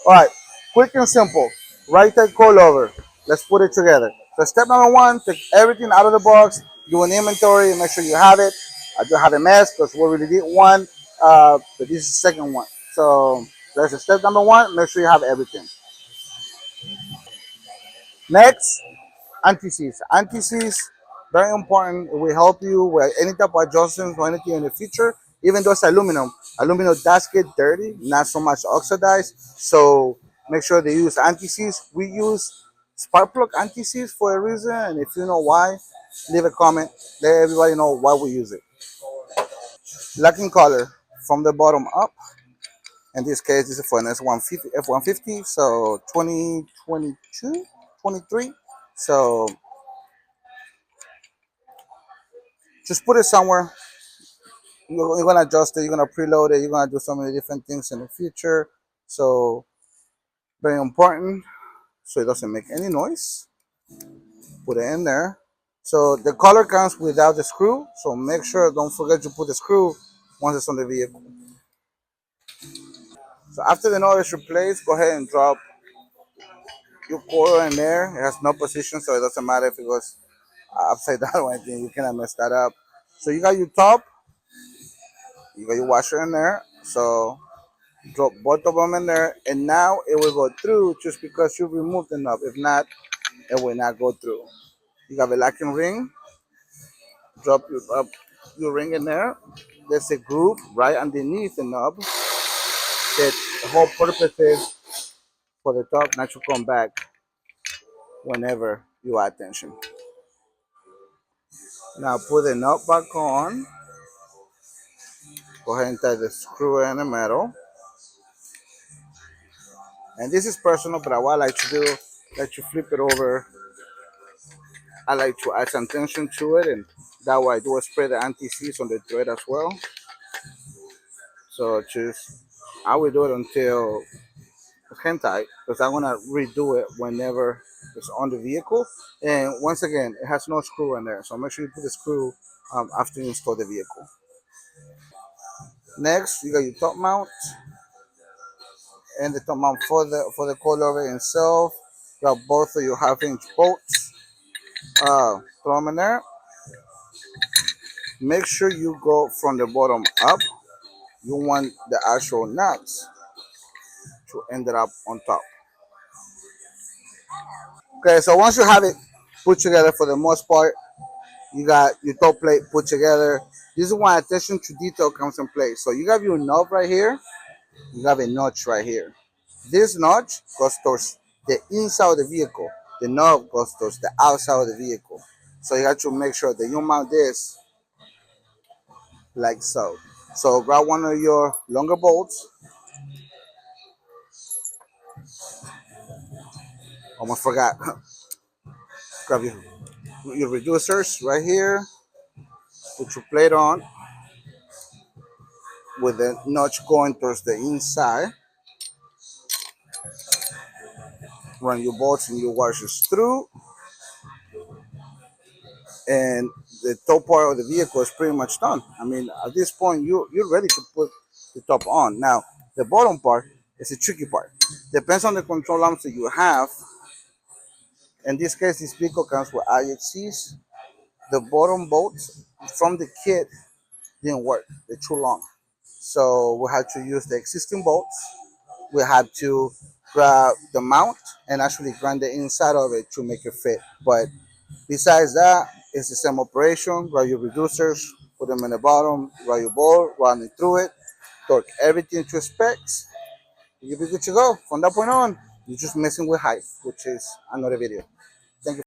All right, quick and simple. Right type coilover. Let's put it together. So step number one, take everything out of the box, do an inventory, and make sure you have it. I do have a mess because we already did one, but this is the second one. So that's the step number one. Make sure you have everything. Next, anti-seize. Anti-seize, very important. It will help you with any type of adjustments or anything in the future. Even though it's aluminum, aluminum does get dirty, not so much oxidized. So make sure they use anti-seize. We use spark plug anti-seize for a reason, and if you know why, leave a comment. Let everybody know why we use it. Locking color from the bottom up. In this case, this is for an S150, F150, so 2022, 23. So just put it somewhere. You're gonna adjust it, you're gonna preload it, you're gonna do so many different things in the future. So very important, so it doesn't make any noise. Put it in there. So the color comes without the screw, so make sure, don't forget to put the screw once it's on the vehicle. So after the nut is replaced, go ahead and drop your coil in there. It has no position, so it doesn't matter if it goes upside down or anything, you cannot mess that up. So you got your top, you got your washer in there. So drop both of them in there, and now it will go through just because you removed the knob. If not, it will not go through. You have a locking ring. Drop your ring in there. There's a groove right underneath the knob that the whole purpose is for the top not to come back whenever you add tension. Now put the knob back on. Go ahead and tie the screw in the metal. And this is personal, but what I like to do, let you flip it over. I like to add some tension to it, and that way I do spray the anti-seize on the thread as well. So just, I will do it until it's hand tight, because I'm gonna redo it whenever it's on the vehicle. And once again, it has no screw in there, so make sure you put the screw after you install the vehicle. Next, you got your top mount, and the top mount for the coilover itself. You got both of your half-inch bolts. Throw them in there. Make sure you go from the bottom up. You want the actual nuts to end up on top. Okay, so once you have it put together for the most part, you got your top plate put together. This is why attention to detail comes in play. So you have your knob right here, you have a notch right here. This notch goes towards the inside of the vehicle. The knob goes towards the outside of the vehicle. So you have to make sure that you mount this like so. So grab one of your longer bolts. Almost forgot. Grab your reducers right here. Put your plate on with the notch going towards the inside. Run your bolts and your washers through, and the top part of the vehicle is pretty much done. I mean, at this point, you're ready to put the top on. Now, the bottom part is the tricky part. Depends on the control arms that you have. In this case, this vehicle comes with IHCs. The bottom bolts from the kit didn't work. They're too long. So we had to use the existing bolts. We had to grab the mount and actually grind the inside of it to make it fit. But besides that, it's the same operation. Grab your reducers, put them in the bottom, grab your ball, run it through it, torque everything to specs. You'll be good to go. From that point on, you're just messing with height, which is another video. Thank you.